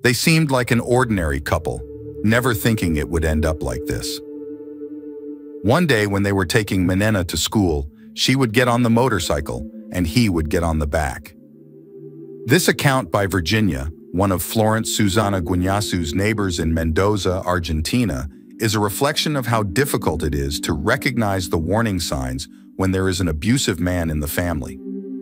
They seemed like an ordinary couple, never thinking it would end up like this. One day when they were taking Menena to school, she would get on the motorcycle and he would get on the back. This account by Virginia, one of Florence Susana Guineasu's neighbors in Mendoza, Argentina, is a reflection of how difficult it is to recognize the warning signs when there is an abusive man in the family.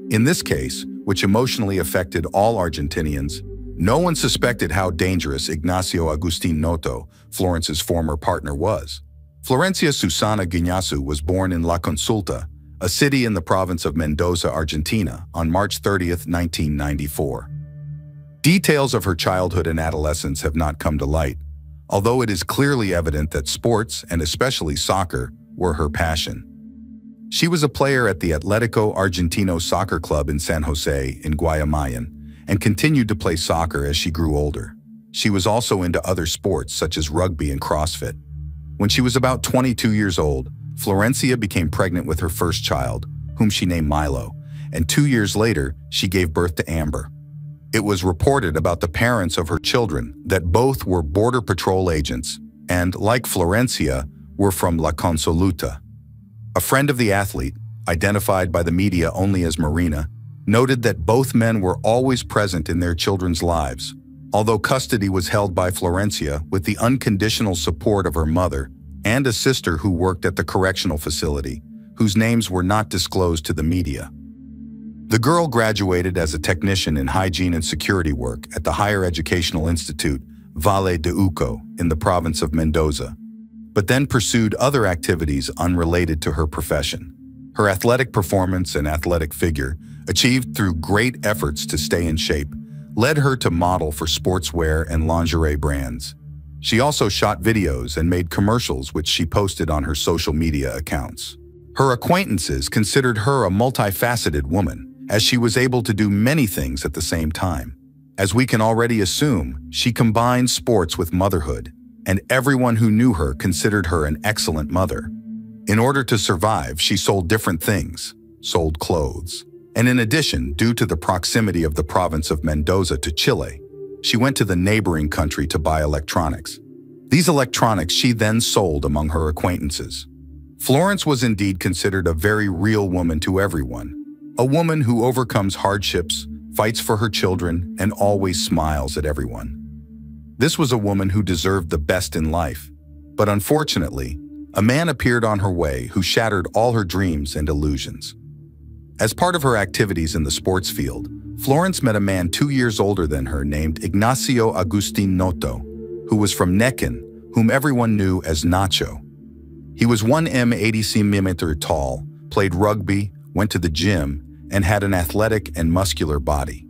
In this case, which emotionally affected all Argentinians, no one suspected how dangerous Ignacio Agustin Noto, Florence's former partner, was. Florencia Susana Guineasu was born in La Consulta, a city in the province of Mendoza, Argentina, on March 30, 1994. Details of her childhood and adolescence have not come to light, although it is clearly evident that sports, and especially soccer, were her passion. She was a player at the Atlético Argentino Soccer Club in San Jose in Guayaquil and continued to play soccer as she grew older. She was also into other sports such as rugby and CrossFit. When she was about 22 years old, Florencia became pregnant with her first child, whom she named Milo, and 2 years later, she gave birth to Amber. It was reported about the parents of her children that both were Border Patrol agents and, like Florencia, were from La Consulta. A friend of the athlete, identified by the media only as Marina, noted that both men were always present in their children's lives, although custody was held by Florencia with the unconditional support of her mother and a sister who worked at the correctional facility, whose names were not disclosed to the media. The girl graduated as a technician in hygiene and security work at the Higher Educational Institute, Valle de Uco, in the province of Mendoza, but then pursued other activities unrelated to her profession. Her athletic performance and athletic figure, achieved through great efforts to stay in shape, led her to model for sportswear and lingerie brands. She also shot videos and made commercials which she posted on her social media accounts. Her acquaintances considered her a multifaceted woman, as she was able to do many things at the same time. As we can already assume, she combined sports with motherhood, and everyone who knew her considered her an excellent mother. In order to survive, she sold different things, sold clothes. And in addition, due to the proximity of the province of Mendoza to Chile, she went to the neighboring country to buy electronics. These electronics she then sold among her acquaintances. Florence was indeed considered a very real woman to everyone, a woman who overcomes hardships, fights for her children, and always smiles at everyone. This was a woman who deserved the best in life, but unfortunately, a man appeared on her way who shattered all her dreams and illusions. As part of her activities in the sports field, Florence met a man 2 years older than her named Ignacio Agustin Noto, who was from Nequén, whom everyone knew as Nacho. He was 1 cm tall, played rugby, went to the gym, and had an athletic and muscular body.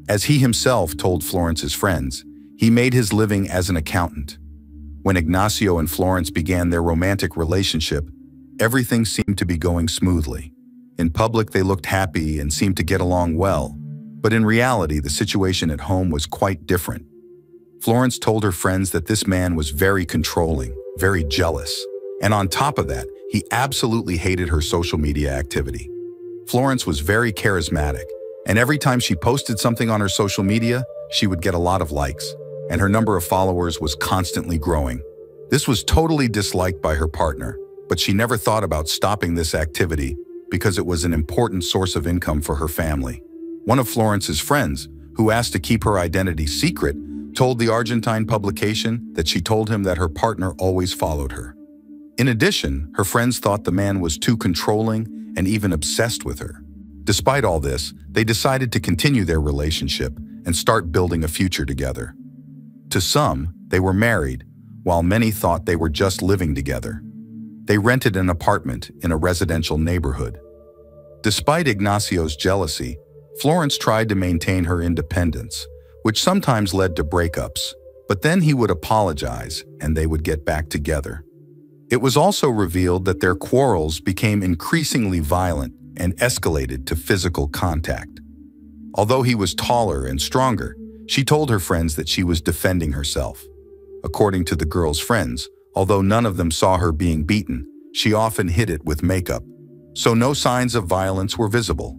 As he himself told Florence's friends, he made his living as an accountant. When Ignacio and Florence began their romantic relationship, everything seemed to be going smoothly. In public, they looked happy and seemed to get along well, but in reality, the situation at home was quite different. Florence told her friends that this man was very controlling, very jealous, and on top of that, he absolutely hated her social media activity. Florence was very charismatic, and every time she posted something on her social media, she would get a lot of likes, and her number of followers was constantly growing. This was totally disliked by her partner, but she never thought about stopping this activity because it was an important source of income for her family. One of Florence's friends, who asked to keep her identity secret, told the Argentine publication that she told him that her partner always followed her. In addition, her friends thought the man was too controlling and even obsessed with her. Despite all this, they decided to continue their relationship and start building a future together. To some, they were married, while many thought they were just living together. They rented an apartment in a residential neighborhood. Despite Ignacio's jealousy, Florence tried to maintain her independence, which sometimes led to breakups, but then he would apologize and they would get back together. It was also revealed that their quarrels became increasingly violent and escalated to physical contact. Although he was taller and stronger, she told her friends that she was defending herself. According to the girl's friends, although none of them saw her being beaten, she often hid it with makeup, so no signs of violence were visible.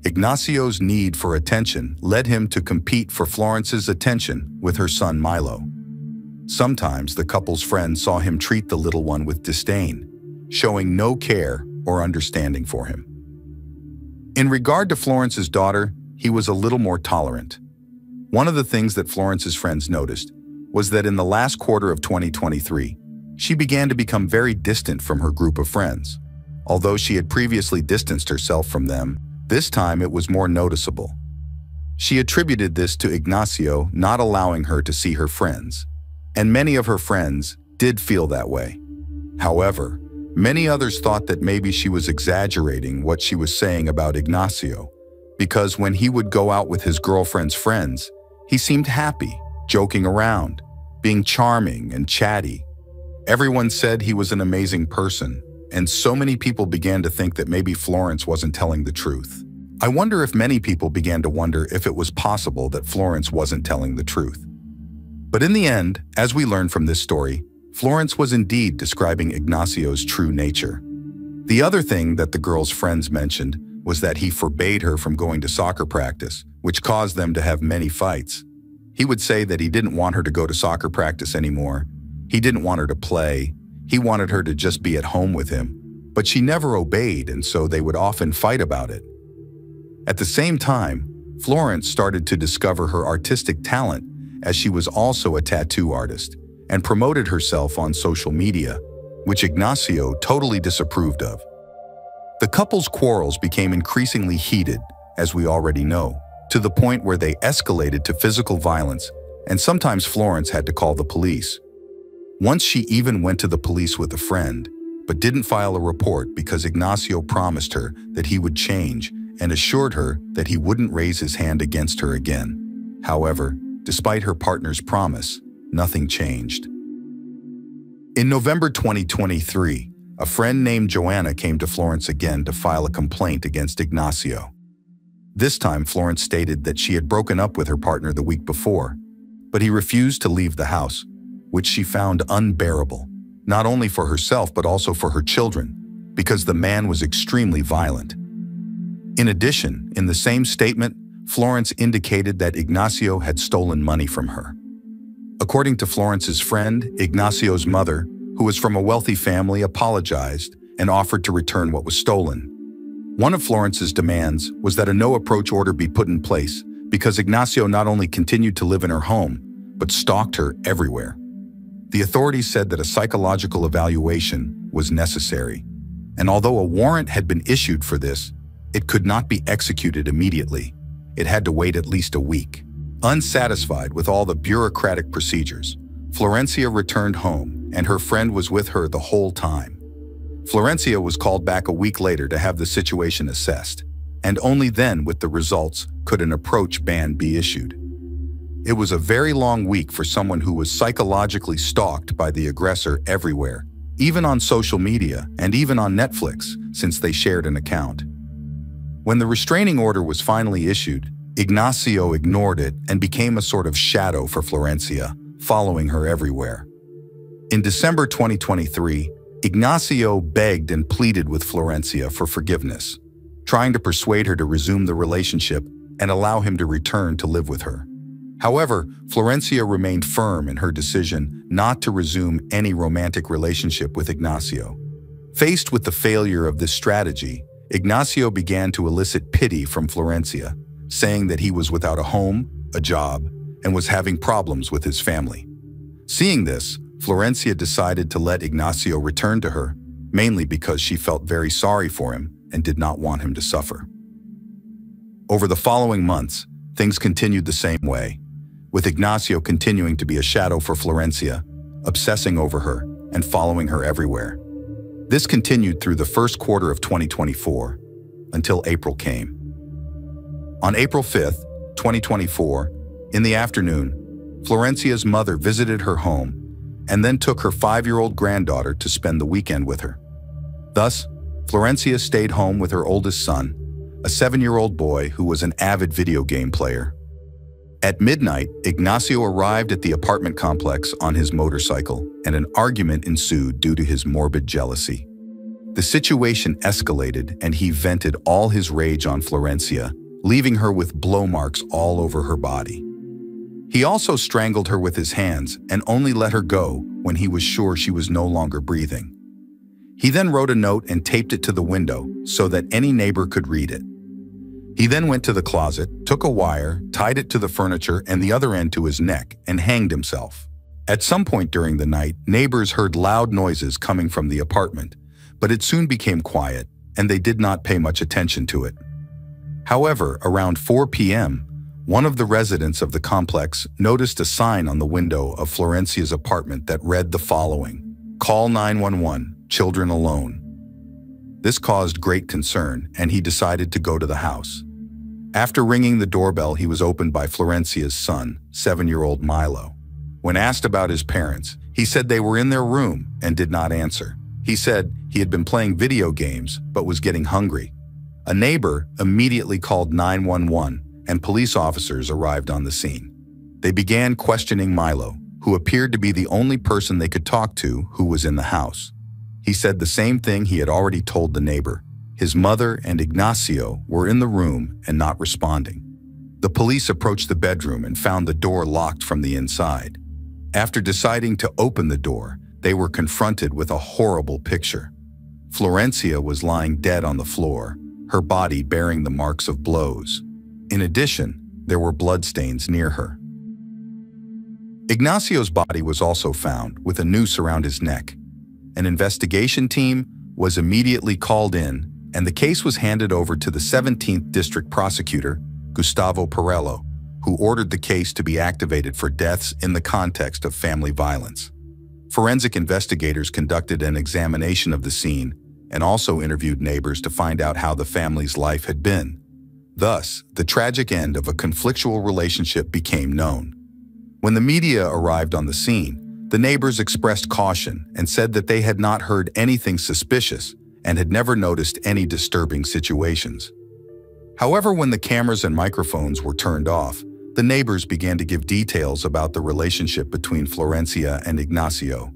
Ignacio's need for attention led him to compete for Florence's attention with her son Milo. Sometimes the couple's friends saw him treat the little one with disdain, showing no care or understanding for him. In regard to Florence's daughter, he was a little more tolerant. One of the things that Florence's friends noticed was that in the last quarter of 2023, she began to become very distant from her group of friends. Although she had previously distanced herself from them, this time it was more noticeable. She attributed this to Ignacio not allowing her to see her friends, and many of her friends did feel that way. However, many others thought that maybe she was exaggerating what she was saying about Ignacio, because when he would go out with his girlfriend's friends, he seemed happy, joking around, being charming and chatty. Everyone said he was an amazing person, and so many people began to think that maybe Florence wasn't telling the truth. I wonder if many people began to wonder if it was possible that Florence wasn't telling the truth. But in the end, as we learn from this story, Florence was indeed describing Ignacio's true nature. The other thing that the girl's friends mentioned was that he forbade her from going to soccer practice, which caused them to have many fights. He would say that he didn't want her to go to soccer practice anymore. He didn't want her to play. He wanted her to just be at home with him. But she never obeyed, and so they would often fight about it. At the same time, Florence started to discover her artistic talent, as she was also a tattoo artist, and promoted herself on social media, which Ignacio totally disapproved of. The couple's quarrels became increasingly heated, as we already know, to the point where they escalated to physical violence, and sometimes Florence had to call the police. Once she even went to the police with a friend, but didn't file a report because Ignacio promised her that he would change and assured her that he wouldn't raise his hand against her again. However, despite her partner's promise, nothing changed. In November 2023, a friend named Joanna came to Florence again to file a complaint against Ignacio. This time, Florence stated that she had broken up with her partner the week before, but he refused to leave the house, which she found unbearable, not only for herself but also for her children, because the man was extremely violent. In addition, in the same statement, Florence indicated that Ignacio had stolen money from her. According to Florence's friend, Ignacio's mother, who was from a wealthy family, apologized and offered to return what was stolen. One of Florence's demands was that a no-approach order be put in place because Ignacio not only continued to live in her home, but stalked her everywhere. The authorities said that a psychological evaluation was necessary, and although a warrant had been issued for this, it could not be executed immediately. It had to wait at least a week. Unsatisfied with all the bureaucratic procedures, Florencia returned home, and her friend was with her the whole time. Florencia was called back a week later to have the situation assessed, and only then, with the results, could an approach ban be issued. It was a very long week for someone who was psychologically stalked by the aggressor everywhere, even on social media and even on Netflix, since they shared an account. When the restraining order was finally issued, Ignacio ignored it and became a sort of shadow for Florencia, following her everywhere. In December 2023, Ignacio begged and pleaded with Florencia for forgiveness, trying to persuade her to resume the relationship and allow him to return to live with her. However, Florencia remained firm in her decision not to resume any romantic relationship with Ignacio. Faced with the failure of this strategy, Ignacio began to elicit pity from Florencia, saying that he was without a home, a job, and was having problems with his family. Seeing this, Florencia decided to let Ignacio return to her, mainly because she felt very sorry for him and did not want him to suffer. Over the following months, things continued the same way, with Ignacio continuing to be a shadow for Florencia, obsessing over her and following her everywhere. This continued through the first quarter of 2024, until April came. On April 5th, 2024, in the afternoon, Florencia's mother visited her home and then took her 5-year-old granddaughter to spend the weekend with her. Thus, Florencia stayed home with her oldest son, a 7-year-old boy who was an avid video game player. At midnight, Ignacio arrived at the apartment complex on his motorcycle, and an argument ensued due to his morbid jealousy. The situation escalated and he vented all his rage on Florencia, leaving her with blow marks all over her body. He also strangled her with his hands and only let her go when he was sure she was no longer breathing. He then wrote a note and taped it to the window so that any neighbor could read it. He then went to the closet, took a wire, tied it to the furniture and the other end to his neck, and hanged himself. At some point during the night, neighbors heard loud noises coming from the apartment, but it soon became quiet, and they did not pay much attention to it. However, around 4 p.m., one of the residents of the complex noticed a sign on the window of Florencia's apartment that read the following: "Call 911, children alone." This caused great concern, and he decided to go to the house. After ringing the doorbell, he was opened by Florencia's son, 7-year-old Milo. When asked about his parents, he said they were in their room and did not answer. He said he had been playing video games but was getting hungry. A neighbor immediately called 911 and police officers arrived on the scene. They began questioning Milo, who appeared to be the only person they could talk to who was in the house. He said the same thing he had already told the neighbor. His mother and Ignacio were in the room and not responding. The police approached the bedroom and found the door locked from the inside. After deciding to open the door, they were confronted with a horrible picture. Florencia was lying dead on the floor, her body bearing the marks of blows. In addition, there were bloodstains near her. Ignacio's body was also found with a noose around his neck. An investigation team was immediately called in, and the case was handed over to the 17th District Prosecutor, Gustavo Perello, who ordered the case to be activated for deaths in the context of family violence. Forensic investigators conducted an examination of the scene and also interviewed neighbors to find out how the family's life had been. Thus, the tragic end of a conflictual relationship became known. When the media arrived on the scene, the neighbors expressed caution and said that they had not heard anything suspicious and had never noticed any disturbing situations. However, when the cameras and microphones were turned off, the neighbors began to give details about the relationship between Florencia and Ignacio.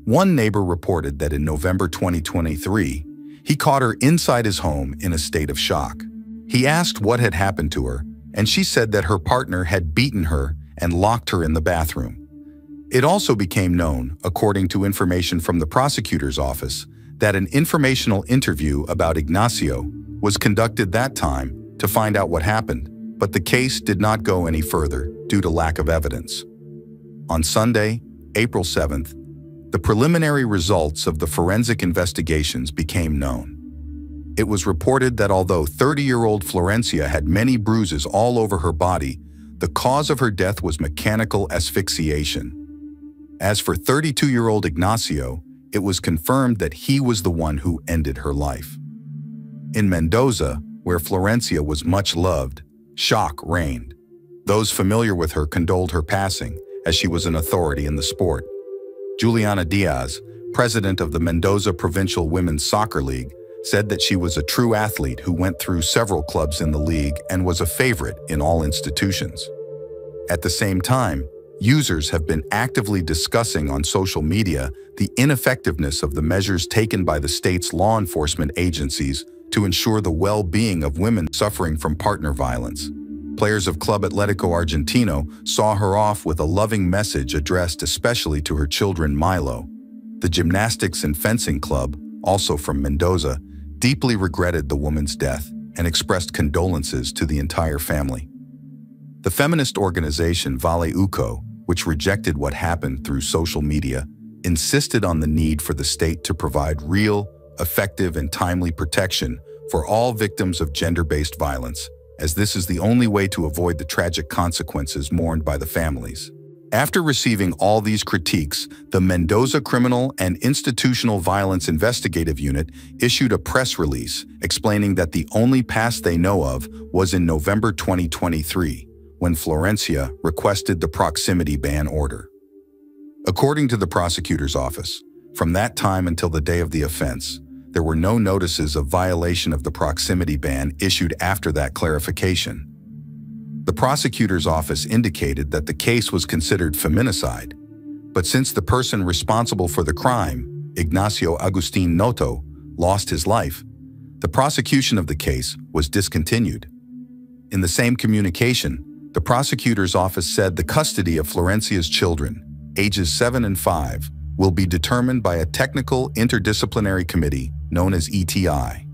One neighbor reported that in November 2023, he caught her inside his home in a state of shock. He asked what had happened to her, and she said that her partner had beaten her and locked her in the bathroom. It also became known, according to information from the prosecutor's office, that an informational interview about Ignacio was conducted that time to find out what happened, but the case did not go any further due to lack of evidence. On Sunday, April 7th, the preliminary results of the forensic investigations became known. It was reported that although 30-year-old Florencia had many bruises all over her body, the cause of her death was mechanical asphyxiation. As for 32-year-old Ignacio, it was confirmed that he was the one who ended her life. In Mendoza, where Florencia was much loved, shock reigned. Those familiar with her condoled her passing, as she was an authority in the sport. Juliana Diaz, president of the Mendoza Provincial Women's Soccer League, said that she was a true athlete who went through several clubs in the league and was a favorite in all institutions. At the same time, users have been actively discussing on social media the ineffectiveness of the measures taken by the state's law enforcement agencies to ensure the well-being of women suffering from partner violence. Players of Club Atlético Argentino saw her off with a loving message addressed especially to her children Milo. The Gymnastics and Fencing Club, also from Mendoza, deeply regretted the woman's death and expressed condolences to the entire family. The feminist organization Vale Uco, which rejected what happened through social media, insisted on the need for the state to provide real, effective, and timely protection for all victims of gender-based violence, as this is the only way to avoid the tragic consequences mourned by the families. After receiving all these critiques, the Mendoza Criminal and Institutional Violence Investigative Unit issued a press release explaining that the only past they know of was in November 2023, when Florencia requested the proximity ban order. According to the prosecutor's office, from that time until the day of the offense, there were no notices of violation of the proximity ban issued after that clarification. The prosecutor's office indicated that the case was considered feminicide, but since the person responsible for the crime, Ignacio Agustin Noto, lost his life, the prosecution of the case was discontinued. In the same communication, the prosecutor's office said the custody of Florencia's children, ages 7 and 5, will be determined by a technical interdisciplinary committee known as ETI.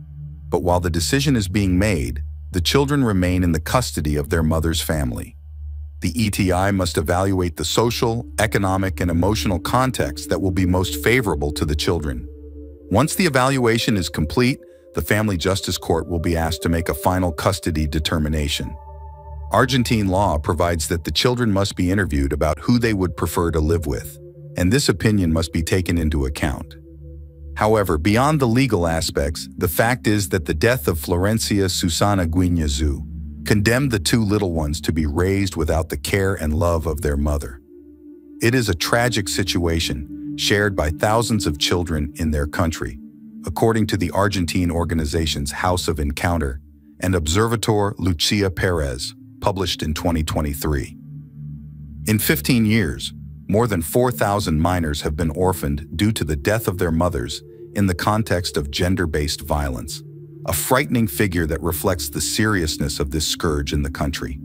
But while the decision is being made, the children remain in the custody of their mother's family. The ETI must evaluate the social, economic, and emotional context that will be most favorable to the children. Once the evaluation is complete, the Family Justice Court will be asked to make a final custody determination. Argentine law provides that the children must be interviewed about who they would prefer to live with, and this opinion must be taken into account. However, beyond the legal aspects, the fact is that the death of Florencia Susana Guineasu condemned the two little ones to be raised without the care and love of their mother. It is a tragic situation shared by thousands of children in their country, according to the Argentine organizations House of Encounter and Observator Lucia Perez, published in 2023. In 15 years, more than 4,000 minors have been orphaned due to the death of their mothers in the context of gender-based violence, a frightening figure that reflects the seriousness of this scourge in the country.